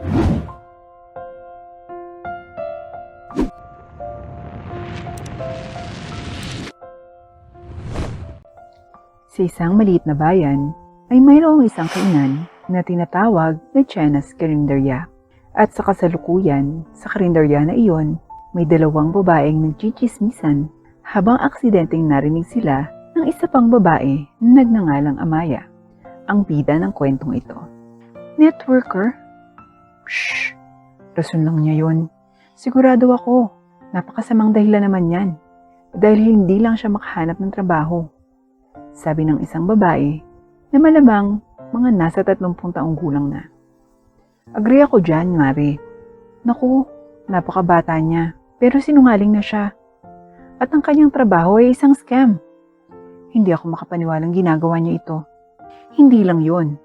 Sa isang maliit na bayan ay mayroong isang kainan na tinatawag na Tiyanas Karinderya. At sa kasalukuyan, sa karinderya na iyon, may dalawang babaeng nagchichismisan habang aksidenteng narinig sila ng isa pang babae na nagngangalang Amaya, ang bida ng kwentong ito. Networker? Shh! Rason lang niya yun. Sigurado ako, napakasamang dahilan naman yan. Dahil hindi lang siya makahanap ng trabaho. Sabi ng isang babae na malamang mga nasa 30 taong gulang na. Agree ako dyan, Mari. Naku, napakabata niya, pero sinungaling na siya. At ang kanyang trabaho ay isang scam. Hindi ako makapaniwalang ginagawa niya ito. Hindi lang yon.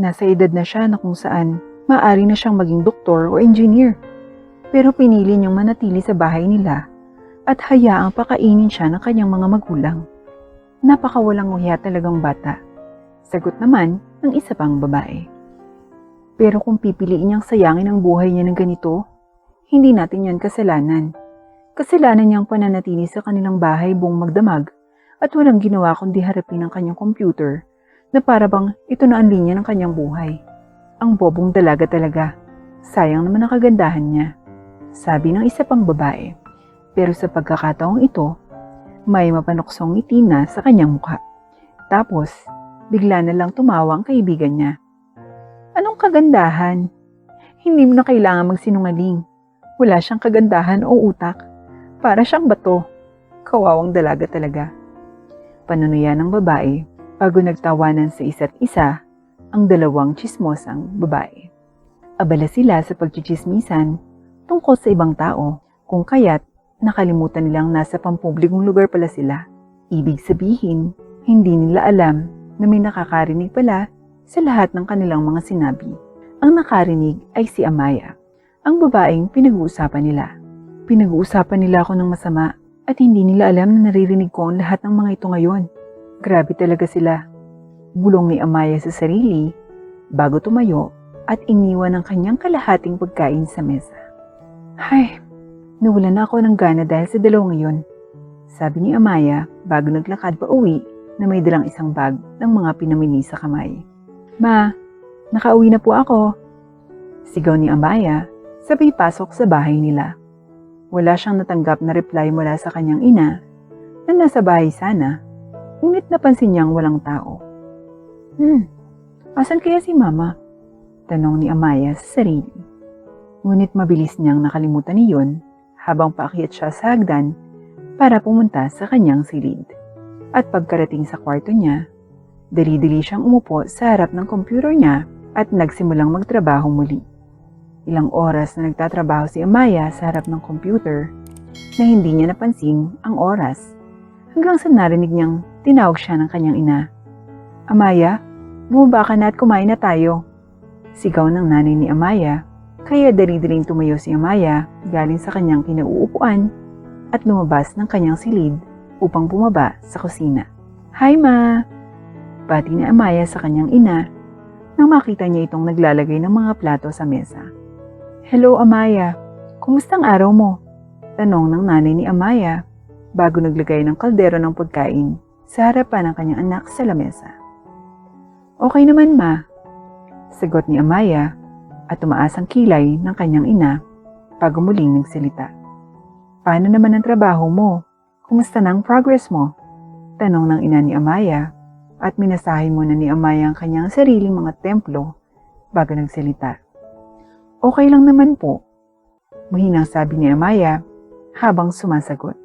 Nasa edad na siya na kung saan maaari na siyang maging doktor o engineer. Pero pinili niyang manatili sa bahay nila at hayaang pakainin siya ng kanyang mga magulang. Napakawalang uhiya talagang bata. Sagot naman ng isa pang babae. Pero kung pipiliin niyang sayangin ang buhay niya ng ganito, hindi natin yan kasalanan. Kasalanan niyang pananatili sa kanilang bahay buong magdamag at walang ginawa kundi harapin ang kanyang computer na para bang ito na ang linya ng kanyang buhay. Ang bobong dalaga talaga. Sayang naman ang kagandahan niya. Sabi ng isa pang babae. Pero sa pagkakataong ito, may mapanuksong ngiti na sa kanyang mukha. Tapos, bigla na lang tumawa ang kaibigan niya. Anong kagandahan? Hindi mo na kailangan magsinungaling. Wala siyang kagandahan o utak. Para siyang bato. Kawawang dalaga talaga. Panunuyan ng babae bago nagtawanan sa isa't isa ang dalawang tsismosang babae. Abala sila sa pagchichismisan tungkol sa ibang tao kung kaya't nakalimutan nilang nasa pampublikong lugar pala sila. Ibig sabihin, hindi nila alam na may nakakarinig pala sa lahat ng kanilang mga sinabi. Ang nakarinig ay si Amaya, ang babaeng pinag-uusapan nila. Pinag-uusapan nila ako ng masama at hindi nila alam na naririnig ko ang lahat ng mga ito ngayon. Grabe talaga sila. Bulong ni Amaya sa sarili bago tumayo at iniwan ang kanyang kalahating pagkain sa mesa. Hay, nawalan na ako ng gana dahil sa dalawang iyon. Sabi ni Amaya bago naglakad pa uwi na may dalang isang bag ng mga pinamini sa kamay. Ma, nakauwi na po ako. Sigaw ni Amaya sabay pasok sa bahay nila. Wala siyang natanggap na reply mula sa kanyang ina na nasa bahay sana, ngunit napansin niyang walang tao. Asan kaya si Mama? Tanong ni Amaya sa sarili. Ngunit mabilis niyang nakalimutan iyon habang paakyat siya sa hagdan para pumunta sa kanyang silid. At pagkarating sa kwarto niya, dali-dali siyang umupo sa harap ng computer niya at nagsimulang magtrabaho muli. Ilang oras na nagtatrabaho si Amaya sa harap ng computer na hindi niya napansin ang oras hanggang sa narinig niyang tinawag siya ng kanyang ina. Amaya, bumaba ka na at kumain na tayo. Sigaw ng nanay ni Amaya, kaya dali-daling tumayo si Amaya galing sa kanyang kinauupuan at lumabas ng kanyang silid upang bumaba sa kusina. Hi Ma! Bati ni Amaya sa kanyang ina nang makita niya itong naglalagay ng mga plato sa mesa. Hello Amaya, kumusta ang araw mo? Tanong ng nanay ni Amaya bago naglagay ng kaldero ng pagkain sa harapan ng kanyang anak sa lamesa. Okay naman Ma, sagot ni Amaya at tumaas ang kilay ng kanyang ina bago muling nagsalita. Paano naman ang trabaho mo? Kumusta na ang progress mo? Tanong ng ina ni Amaya at minasahe muna ni Amaya ang kanyang sariling mga templo bago nagsalita. Okay lang naman po, mahinang sabi ni Amaya habang sumasagot.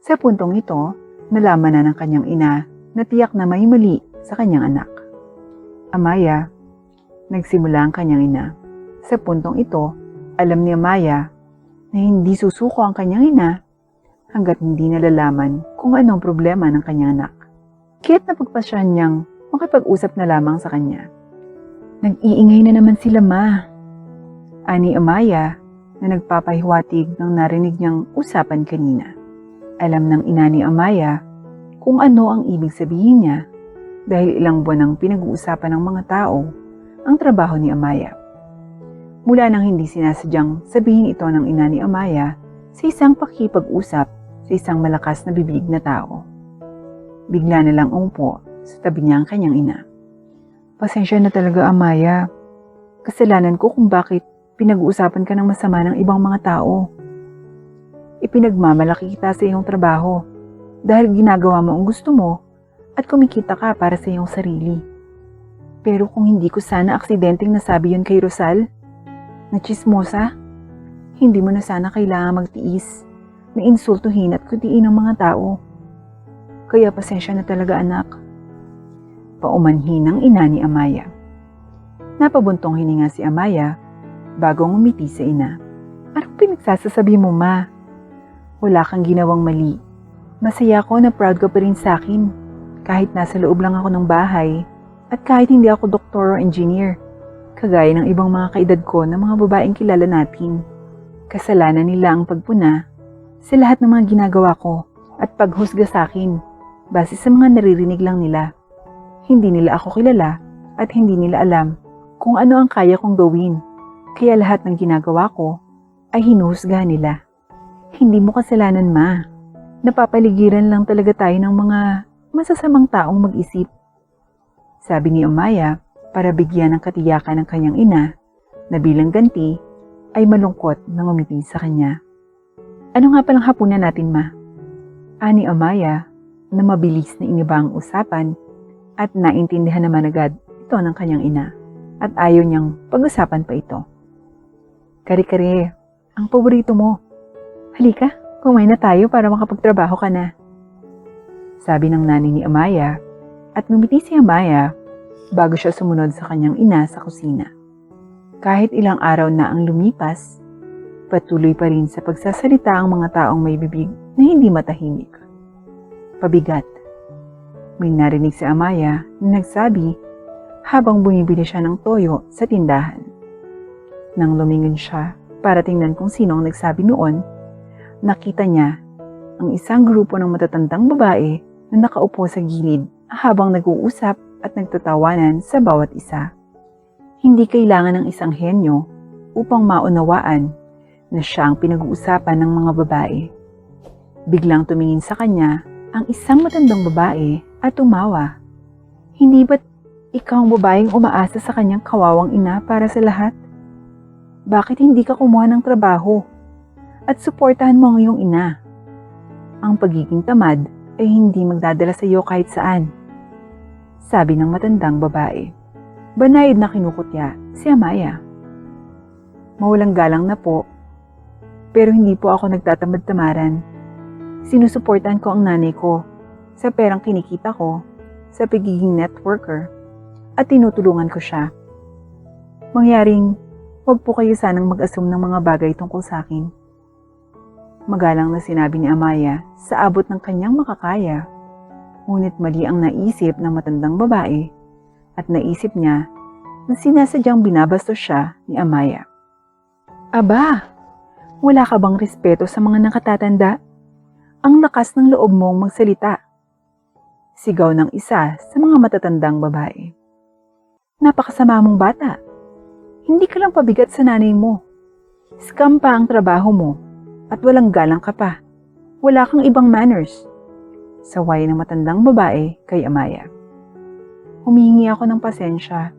Sa puntong ito, nalaman na ng kanyang ina na tiyak na may mali sa kanyang anak. Amaya, nagsimula ang kanyang ina. Sa puntong ito, alam ni Amaya na hindi susuko ang kanyang ina hanggat hindi nalalaman kung anong problema ng kanyang anak. Kaya't napagpasyahan niyang makipag-usap na lamang sa kanya. Nag-iingay na naman sila Ma. Ani Amaya na nagpapahiwatig ng narinig niyang usapan kanina. Alam ng ina ni Amaya kung ano ang ibig sabihin niya dahil ilang buwan ang pinag-uusapan ng mga tao ang trabaho ni Amaya. Mula nang hindi sinasadyang sabihin ito ng ina ni Amaya sa isang pakikipag-usap sa isang malakas na bibig na tao. Bigla na lang umupo sa tabi niya ang kanyang ina. Pasensya na talaga, Amaya. Kasalanan ko kung bakit pinag-uusapan ka ng masama ng ibang mga tao. Ipinagmamalaki kita sa iyong trabaho dahil ginagawa mo ang gusto mo at kumikita ka para sa iyong sarili. Pero kung hindi ko sana aksidenteng nasabi yun kay Rosal, na chismosa, hindi mo na sana kailangan magtiis na insultuhin at kutiin ng mga tao. Kaya pasensya na talaga, anak. Paumanhin ng ina ni Amaya. Napabuntong hininga si Amaya bago ngumiti sa ina. Anong pinagsasasabi mo, ma? Wala kang ginawang mali. Masaya ko na proud ka pa rin sa akin kahit nasa loob lang ako ng bahay at kahit hindi ako doktor o engineer, kagaya ng ibang mga kaedad ko na mga babaeng kilala natin. Kasalanan nila ang pagpuna sa lahat ng mga ginagawa ko at paghusga sa akin base sa mga naririnig lang nila. Hindi nila ako kilala at hindi nila alam kung ano ang kaya kong gawin, kaya lahat ng ginagawa ko ay hinuhusga nila. Hindi mo kasalanan, ma. Napapaligiran lang talaga tayo ng mga masasamang taong mag-isip. Sabi ni Amaya para bigyan ng katiyakan ng kanyang ina na bilang ganti ay malungkot na ngumiti sa kanya. Ano nga palang hapunan natin, ma? Ani Amaya na mabilis na iniba ang usapan at naintindihan naman agad ito ng kanyang ina at ayaw niyang pag-usapan pa ito. Kare-kare, ang paborito mo. Halika, kumain na tayo para makapagtrabaho ka na. Sabi ng nanay ni Amaya at ngumiti si Amaya bago siya sumunod sa kanyang ina sa kusina. Kahit ilang araw na ang lumipas, patuloy pa rin sa pagsasalita ang mga taong may bibig na hindi matahimik. Pabigat. May narinig si Amaya na nagsabi habang bumibili siya ng toyo sa tindahan. Nang lumingon siya para tingnan kung sino ang nagsabi noon, nakita niya ang isang grupo ng matatandang babae na nakaupo sa gilid habang nag-uusap at nagtatawanan sa bawat isa. Hindi kailangan ng isang henyo upang maunawaan na siya ang pinag-uusapan ng mga babae. Biglang tumingin sa kanya ang isang matandang babae at tumawa. Hindi ba't ikaw ang babaeng umaasa sa kanyang kawawang ina para sa lahat? Bakit hindi ka kumuha ng trabaho at suportahan mo ang iyong ina? Ang pagiging tamad ay hindi magdadala sa iyo kahit saan. Sabi ng matandang babae. Banayad na kinukutya si Amaya. Mawalang galang na po, pero hindi po ako nagtatamad-tamaran. Sinusuportahan ko ang nanay ko sa perang kinikita ko sa pagiging networker at tinutulungan ko siya. Mangyaring huwag po kayo sanang mag-assume ng mga bagay tungkol sa akin. Magalang na sinabi ni Amaya sa abot ng kanyang makakaya. Ngunit mali ang naisip ng matandang babae at naisip niya na sinasadyang binabastos siya ni Amaya. Aba, wala ka bang respeto sa mga nakatatanda? Ang lakas ng loob mong magsalita. Sigaw ng isa sa mga matatandang babae. Napakasama mong bata. Hindi ka lang pabigat sa nanay mo. Scam pa ang trabaho mo at walang galang ka pa. Wala kang ibang manners. Saway ng matandang babae kay Amaya. Humihingi ako ng pasensya.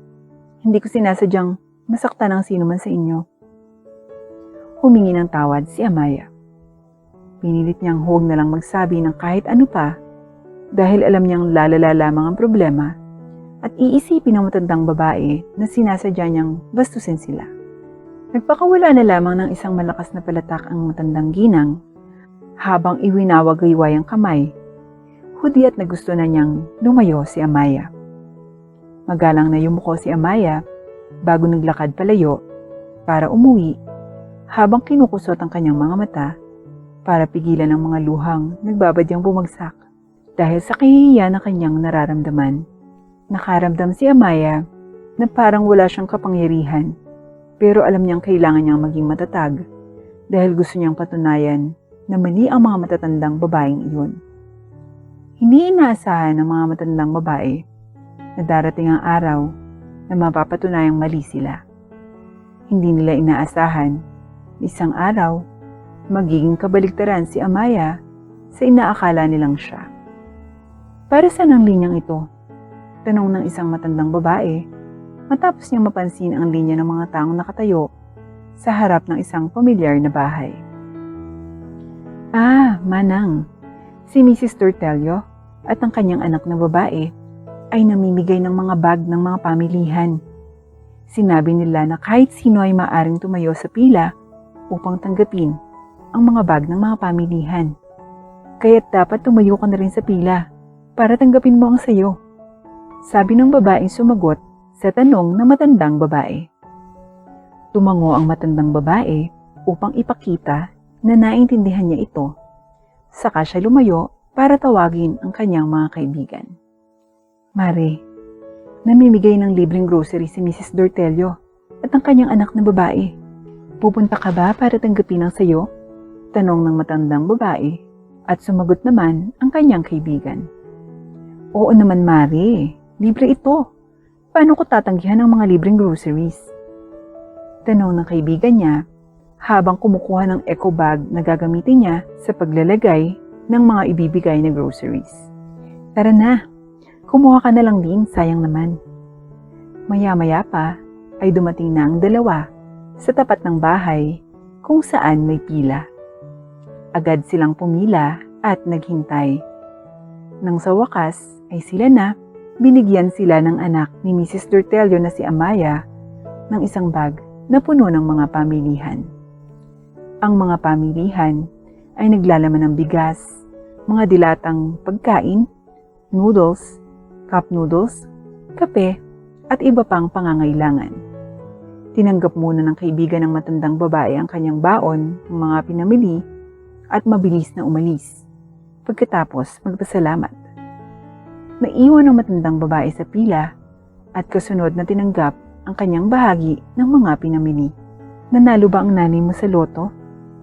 Hindi ko sinasadyang masaktan ang sino man sa inyo. Humingi ng tawad si Amaya. Pinilit niyang huwag na lang magsabi ng kahit ano pa dahil alam niyang lalala lamang ang problema at iisipin ng matandang babae na sinasadya niyang bastusin sila. Nagpakawala na lamang ng isang malakas na palatak ang matandang ginang habang iwinawagayway ang kamay. Hudyat na gusto na niyang lumayo si Amaya. Magalang na yumuko si Amaya bago naglakad palayo para umuwi habang kinukusot ang kanyang mga mata para pigilan ang mga luhang nagbabadyang bumagsak dahil sa kahihiyan na kanyang nararamdaman. Nakaramdam si Amaya na parang wala siyang kapangyarihan pero alam niyang kailangan niyang maging matatag dahil gusto niyang patunayan na mali ang mga matatandang babaeng iyon. Hindi inaasahan ng mga matandang babae na darating ang araw na mapapatunayang mali sila. Hindi nila inaasahan, isang araw, magiging kabaligtaran si Amaya sa inaakala nilang siya. Para saan ang linyang ito? Tanong ng isang matandang babae matapos niyang mapansin ang linya ng mga taong nakatayo sa harap ng isang pamilyar na bahay. Ah, Manang, si Mrs. Tortelio at ang kanyang anak na babae ay namimigay ng mga bag ng mga pamilihan. Sinabi nila na kahit sino ay maaring tumayo sa pila upang tanggapin ang mga bag ng mga pamilihan. Kaya't dapat tumayo ka na rin sa pila para tanggapin mo ang sayo. Sabi ng babaeng sumagot sa tanong ng matandang babae. Tumango ang matandang babae upang ipakita na naintindihan niya ito. Saka siya lumayo para tawagin ang kanyang mga kaibigan. Mare, namimigay ng libreng grocery si Mrs. Dortelio at ang kanyang anak na babae. Pupunta ka ba para tanggapin ang sayo? Tanong ng matandang babae at sumagot naman ang kanyang kaibigan. Oo naman, Mare, libre ito. Paano ko tatanggihan ang mga libreng groceries? Tanong ng kaibigan niya habang kumukuha ng eco bag na gagamitin niya sa paglalagay ng mga ibibigay na groceries. Tara na, kumuha ka na lang din, sayang naman. Maya-maya pa ay dumating na ang dalawa sa tapat ng bahay kung saan may pila. Agad silang pumila at naghintay. Nang sa wakas ay sila na, binigyan sila ng anak ni Mrs. Dortelio na si Amaya ng isang bag na puno ng mga pamilihan. Ang mga pamilihan ay naglalaman ng bigas, mga dilatang pagkain, noodles, cup noodles, kape, at iba pang pangangailangan. Tinanggap muna ng kaibigan ng matandang babae ang kanyang baon ng mga pinamili at mabilis na umalis. Pagkatapos magpasalamat. Naiwan ang matandang babae sa pila at kasunod na tinanggap ang kanyang bahagi ng mga pinamili. Nanalo ba ang nanay mo sa loto?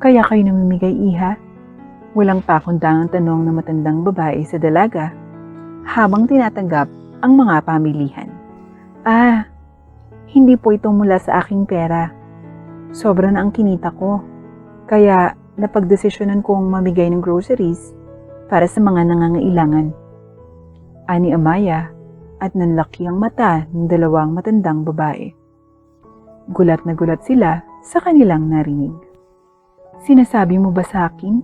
Kaya kayo namimigay, iha? Walang pakundangang tanong ng matandang babae sa dalaga habang tinatanggap ang mga pamilihan. Ah, hindi po ito mula sa aking pera. Sobra na ang kinita ko. Kaya napagdesisyonan kong mamigay ng groceries para sa mga nangangailangan. Ani Amaya at nanlaki ang mata ng dalawang matandang babae. Gulat na gulat sila sa kanilang narinig. Sinasabi mo ba sa akin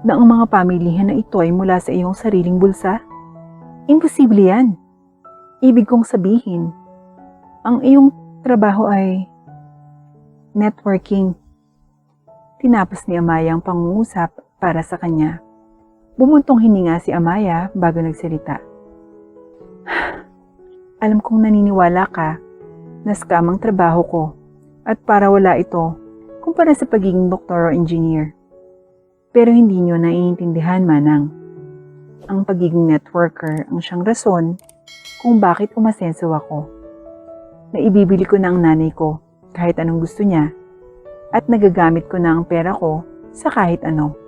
na ang mga pamilihan na ito ay mula sa iyong sariling bulsa? Imposible yan. Ibig kong sabihin, ang iyong trabaho ay networking. Tinapos ni Amaya ang pangungusap para sa kanya. Bumuntong hininga si Amaya bago nagsalita. Alam kong naniniwala ka na scam ang trabaho ko at para wala ito kumpara sa pagiging doktor o engineer. Pero hindi nyo naiintindihan, Manang. Ang pagiging networker ang siyang rason kung bakit umasenso ako. Naibibili ko na ang nanay ko kahit anong gusto niya at nagagamit ko na ang pera ko sa kahit ano.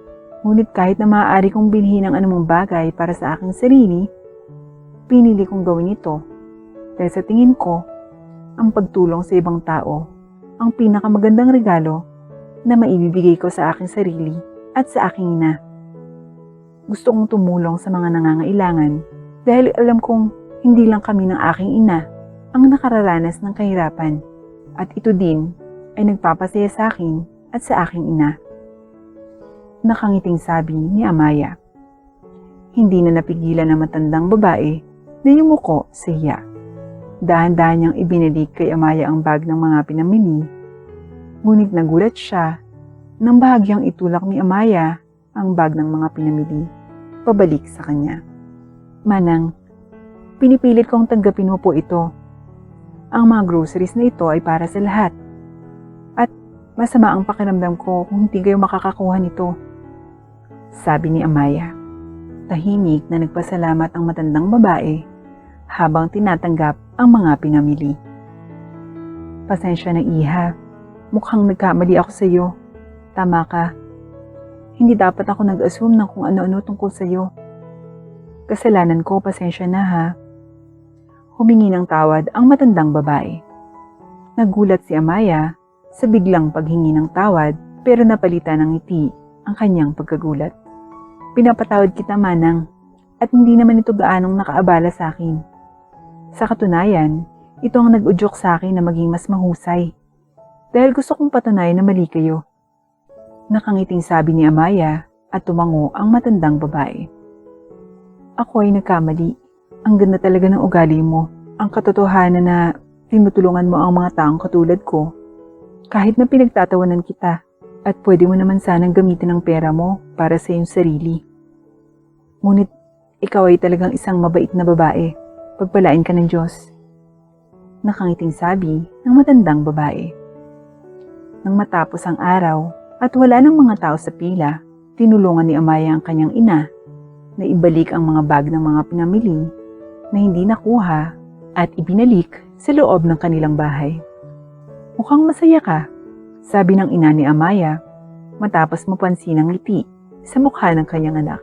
Ngunit kahit na maaari kong bilhin ang anumang bagay para sa aking sarili, pinili kong gawin ito dahil sa tingin ko, ang pagtulong sa ibang tao ang pinakamagandang regalo na maibibigay ko sa aking sarili at sa aking ina. Gusto kong tumulong sa mga nangangailangan dahil alam kong hindi lang kami ng aking ina ang nakararanas ng kahirapan at ito din ay nagpapasaya sa akin at sa aking ina. Nakangiting sabi ni Amaya. Hindi na napigilan ng matandang babae na yumuko sa hiya. Dahan-dahan niyang ibinalik kay Amaya ang bag ng mga pinamili, ngunit nagulat siya nang bahagyang itulak ni Amaya ang bag ng mga pinamili pabalik sa kanya. Manang, pinipilit kong tanggapin mo po ito. Ang mga groceries na ito ay para sa lahat. At masama ang pakiramdam ko kung hindi kayo makakakuha nito. Sabi ni Amaya. Tahimik na nagpasalamat ang matandang babae habang tinatanggap ang mga pinamili. Pasensya na, iha. Mukhang nagkamali ako sa iyo. Tama ka. Hindi dapat ako nag-assume ng kung ano-ano tungkol sa iyo. Kasalanan ko, pasensya na ha. Humingi ng tawad ang matandang babae. Nagulat si Amaya sa biglang paghingi ng tawad pero napalitan ng ngiti ang kanyang pagkagulat. Pinapatawad kita, Manang, at hindi naman ito gaanong nakaabala sa akin. Sa katunayan, ito ang nag-udyok sa akin na maging mas mahusay. Dahil gusto kong patunayan na mali kayo. Nakangiting sabi ni Amaya at tumango ang matandang babae. Ako ay nagkamali. Ang ganda talaga ng ugali mo. Ang katotohanan na tinutulungan mo ang mga taong katulad ko. Kahit na pinagtatawanan kita at pwede mo naman sanang gamitin ang pera mo para sa iyong sarili. Ngunit ikaw ay talagang isang mabait na babae. Pagpalain ka ng Diyos. Nakangiting sabi ng matandang babae. Nang matapos ang araw at wala ng mga tao sa pila, tinulungan ni Amaya ang kanyang ina na ibalik ang mga bag ng mga pinamili na hindi nakuha at ibinalik sa loob ng kanilang bahay. Mukhang masaya ka, sabi ng ina ni Amaya matapos mapansin ang ngiti sa mukha ng kanyang anak.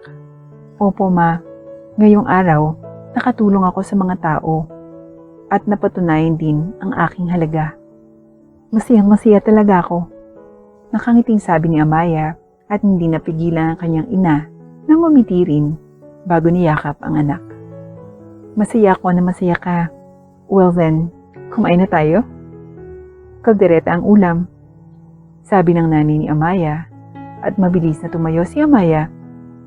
Opo, Ma. Ngayong araw, nakatulong ako sa mga tao at napatunayan din ang aking halaga. Masayang-masaya talaga ako. Nakangiting sabi ni Amaya at hindi napigilan ang kanyang ina na ngumiti rin bago niyakap ang anak. Masaya ako na masaya ka. Well then, kumain na tayo? Kaldereta ang ulam, sabi ng nanay ni Amaya at mabilis na tumayo si Amaya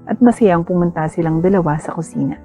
at masayang pumunta silang dalawa sa kusina.